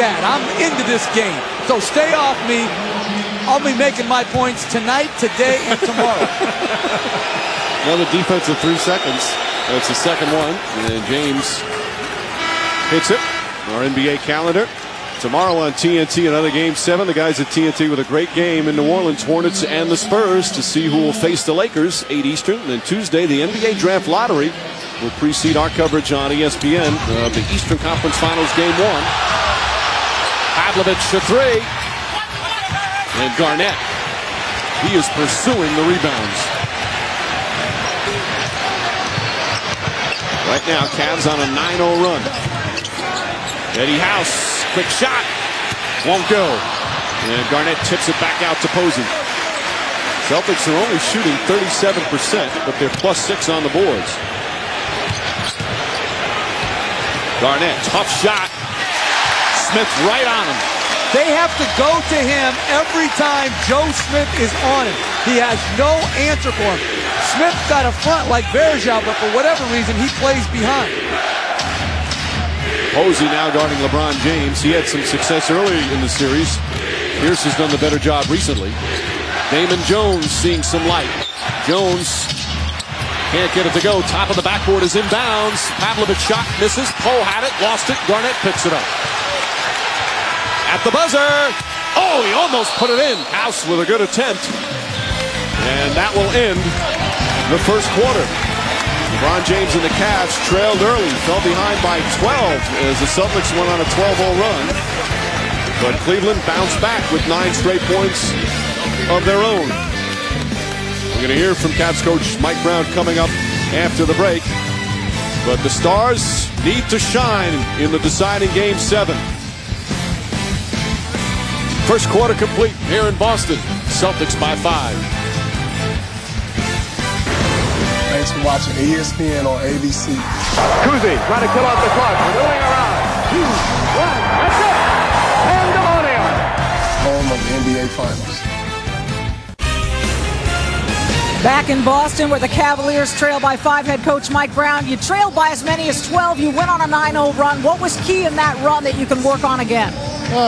that. I'm into this game. So stay off me. I'll be making my points tonight, today, and tomorrow. Another defensive 3 seconds. That's the second one. And James hits it. Our NBA calendar. Tomorrow on TNT, another Game 7. The guys at TNT with a great game in New Orleans, Hornets and the Spurs, to see who will face the Lakers, 8 Eastern. And then Tuesday, the NBA Draft Lottery will precede our coverage on ESPN of the Eastern Conference Finals Game 1. Pavlovich for 3. And Garnett, he is pursuing the rebounds. Right now, Cavs on a 9-0 run. Eddie House, quick shot, won't go. And Garnett tips it back out to Posey. Celtics are only shooting 37%, but they're +6 on the boards. Garnett, tough shot. Smith right on him. They have to go to him every time Joe Smith is on him. He has no answer for him. Smith's got a front like Verja, but for whatever reason, he plays behind. Posey now guarding LeBron James. He had some success early in the series. Pierce has done the better job recently. Damon Jones seeing some light. Jones can't get it to go. Top of the backboard is inbounds. Pavlovich shot misses. Poe had it, lost it. Garnett picks it up. At the buzzer. Oh, he almost put it in. House with a good attempt. And that will end the first quarter. LeBron James and the Cavs trailed early, fell behind by 12 as the Celtics went on a 12-0 run. But Cleveland bounced back with 9 straight points of their own. We're going to hear from Cavs coach Mike Brown coming up after the break. But the Stars need to shine in the deciding Game 7. First quarter complete here in Boston. Celtics by 5. Thanks for watching ESPN on ABC. Kuzi trying to kill off the clock. Moving around. 2, 1. That's it. Pandemonium. Home of the NBA Finals. Back in Boston where the Cavaliers trail by 5, head coach Mike Brown. You trailed by as many as 12. You went on a 9-0 run. What was key in that run that you can work on again?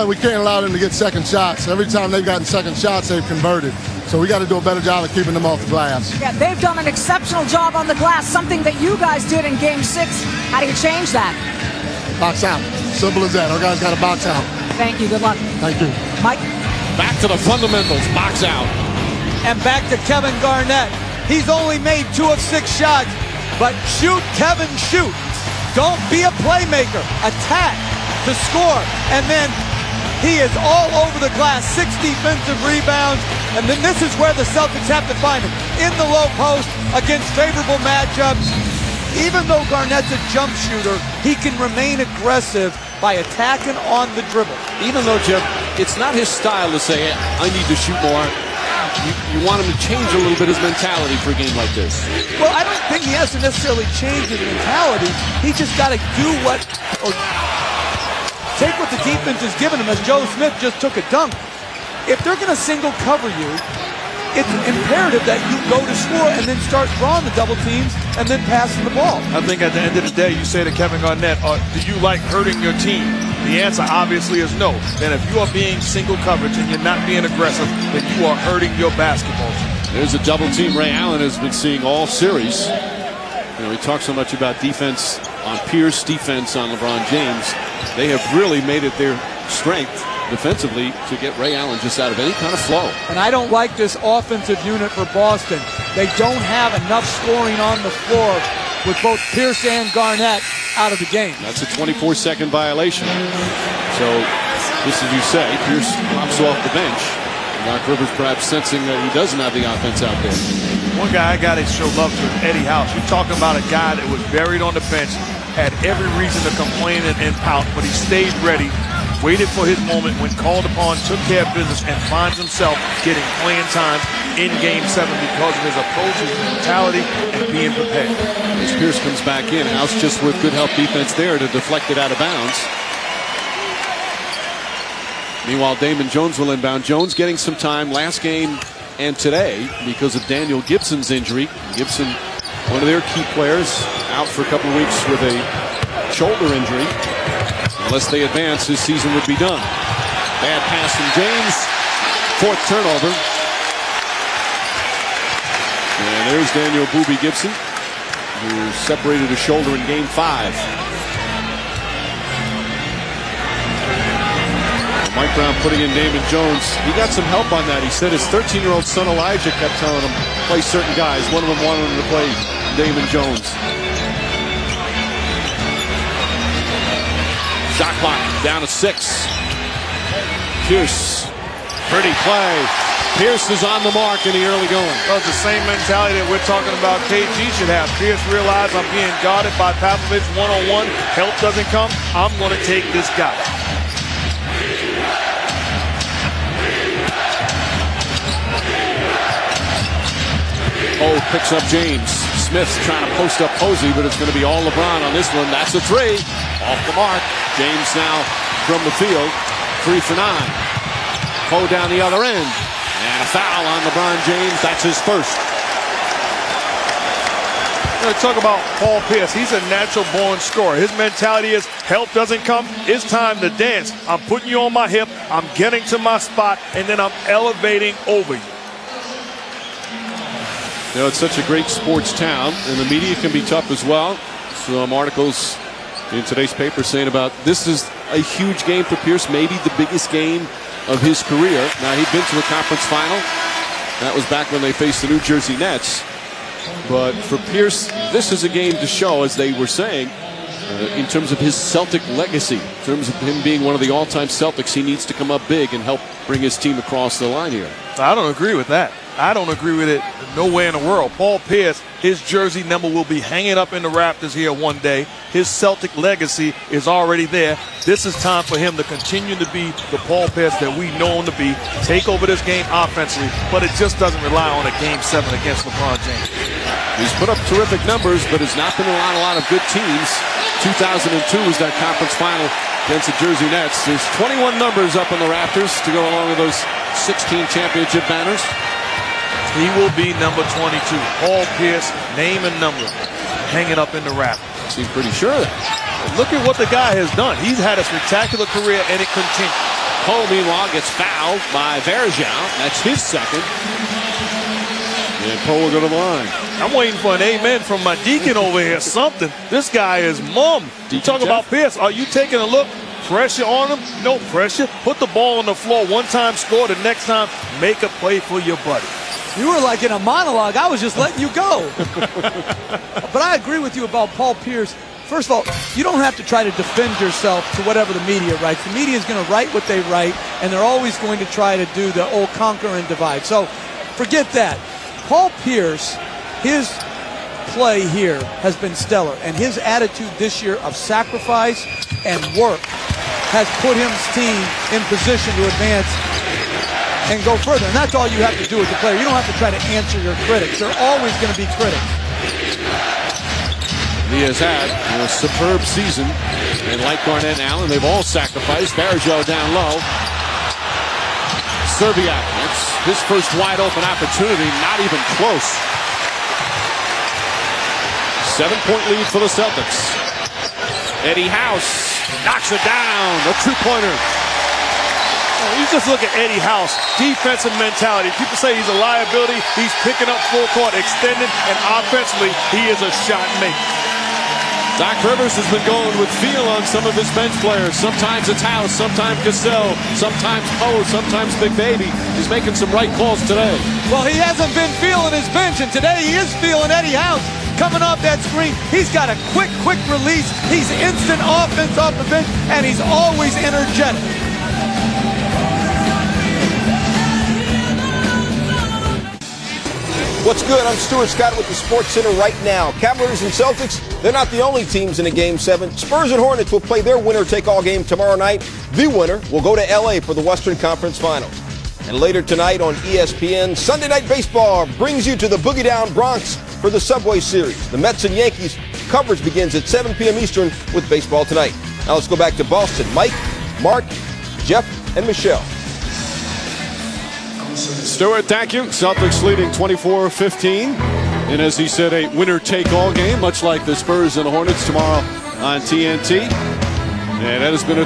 We can't allow them to get second shots. Every time they've gotten second shots, they've converted. So we got to do a better job of keeping them off the glass. Yeah, they've done an exceptional job on the glass, something that you guys did in Game 6. How do you change that? Box out. Simple as that. Our guys got to box out. Thank you. Good luck. Thank you. Mike? Back to the fundamentals. Box out. And back to Kevin Garnett. He's only made 2 of 6 shots, but shoot, Kevin, shoot. Don't be a playmaker. Attack to score. And then he is all over the glass. 6 defensive rebounds. And then this is where the Celtics have to find him. In the low post against favorable matchups. Even though Garnett's a jump shooter, he can remain aggressive by attacking on the dribble. Even though, Jeff, it's not his style to say, I need to shoot more. You want him to change a little bit his mentality for a game like this. Well, I don't think he has to necessarily change his mentality. He just got to do what, or take what the defense is giving him, as Joe Smith just took a dunk. If they're going to single cover you, it's imperative that you go to score and then start drawing the double teams and then passing the ball. I think at the end of the day, you say to Kevin Garnett, do you like hurting your team? The answer obviously is no. Then if you are being single coverage and you're not being aggressive, then you are hurting your basketball team. There's a double team Ray Allen has been seeing all series. You know, we talk so much about defense on Pierce, defense on LeBron James. They have really made it their strength defensively to get Ray Allen just out of any kind of flow. And I don't like this offensive unit for Boston. They don't have enough scoring on the floor with both Pierce and Garnett out of the game. That's a 24-second violation. So, just as you say, Pierce pops off the bench. Doc Rivers perhaps sensing that he doesn't have the offense out there. One guy I got to show love to is Eddie House. You're talking about a guy that was buried on the bench, had every reason to complain and pout, but he stayed ready, waited for his moment, when called upon, took care of business, and finds himself getting playing time in Game 7 because of his approach, his mentality, and being prepared. As Pierce comes back in, House just with good help defense there to deflect it out of bounds. Meanwhile, Damon Jones will inbound. Jones getting some time last game and today because of Daniel Gibson's injury. Gibson, one of their key players, out for a couple of weeks with a shoulder injury. Unless they advance, his season would be done. Bad pass from James. 4th turnover. And there's Daniel Boobie Gibson, who separated his shoulder in Game 5. Mike Brown putting in Damon Jones. He got some help on that. He said his 13-year-old son Elijah kept telling him play certain guys. One of them wanted him to play Damon Jones. Shot clock down to 6. Pierce, pretty play. Pierce is on the mark in the early going. Well, it's the same mentality that we're talking about KG should have. Pierce realized I'm being guarded by Pavlovich one-on-one. Help doesn't come. I'm going to take this guy. Oh, picks up James. Smith's trying to post up Posey, but it's going to be all LeBron on this one. That's a 3. Off the mark. James now from the field. 3 for 9. Poe down the other end. And a foul on LeBron James. That's his first. Talk about Paul Pierce. He's a natural-born scorer. His mentality is help doesn't come. It's time to dance. I'm putting you on my hip. I'm getting to my spot, and then I'm elevating over you. You know, it's such a great sports town, and the media can be tough as well. Some articles in today's paper saying about this is a huge game for Pierce, maybe the biggest game of his career. Now, he'd been to the conference final. That was back when they faced the New Jersey Nets. But for Pierce, this is a game to show, as they were saying, in terms of his Celtic legacy, in terms of him being one of the all-time Celtics. He needs to come up big and help bring his team across the line here. I don't agree with that. I don't agree with it nowhere in the world. Paul Pierce, his jersey number will be hanging up in the rafters here one day. His Celtic legacy is already there. This is time for him to continue to be the Paul Pierce that we know him to be. Take over this game offensively, but it just doesn't rely on a Game 7 against LeBron James. He's put up terrific numbers, but has not been around a lot of good teams. 2002 was that conference final against the Jersey Nets. There's 21 numbers up in the rafters to go along with those 16 championship banners. He will be number 22. Paul Pierce, name and number, hanging up in the rafters. Seem pretty sure of that. Look at what the guy has done. He's had a spectacular career, and it continues. Poe, meanwhile, gets fouled by Verjao. That's his second. And Poe will go to the line. I'm waiting for an amen from my deacon over here. Something. This guy is mum. You talk about Pierce. Are you taking a look? Pressure on him? No pressure. Put the ball on the floor. One time score. The next time, make a play for your buddy. You were like in a monologue. I was just letting you go. But I agree with you about Paul Pierce. First of all, you don't have to try to defend yourself to whatever the media writes. The media is going to write what they write, and they're always going to try to do the old conquer and divide. So forget that. Paul Pierce, his play here has been stellar, and his attitude this year of sacrifice and work has put his team in position to advance and go further. And that's all you have to do as a player. You don't have to try to answer your critics. They're always going to be critics. He has had a superb season. And like Garnett and Allen, they've all sacrificed. Verjao down low. Serbiak, that's his first wide open opportunity. Not even close. 7-point lead for the Celtics. Eddie House knocks it down. A two-pointer. You just look at Eddie House, defensive mentality. People say he's a liability. He's picking up full court, extending, and offensively, he is a shot maker. Doc Rivers has been going with feel on some of his bench players. Sometimes it's House, sometimes Cassell, sometimes Poe, sometimes Big Baby. He's making some right calls today. Well, he hasn't been feeling his bench, and today he is feeling Eddie House. Coming off that screen, he's got a quick release. He's instant offense off the bench, and he's always energetic. What's good? I'm Stuart Scott with the Sports Center right now. Cavaliers and Celtics, they're not the only teams in a Game 7. Spurs and Hornets will play their winner-take-all game tomorrow night. The winner will go to L.A. for the Western Conference Finals. And later tonight on ESPN, Sunday Night Baseball brings you to the Boogie Down Bronx for the Subway Series. The Mets and Yankees coverage begins at 7 p.m. Eastern with Baseball Tonight. Now let's go back to Boston. Mike, Mark, Jeff, and Michelle. Stuart, thank you. Celtics leading 24-15. And as he said, a winner-take-all game, much like the Spurs and the Hornets tomorrow on TNT. And that has been a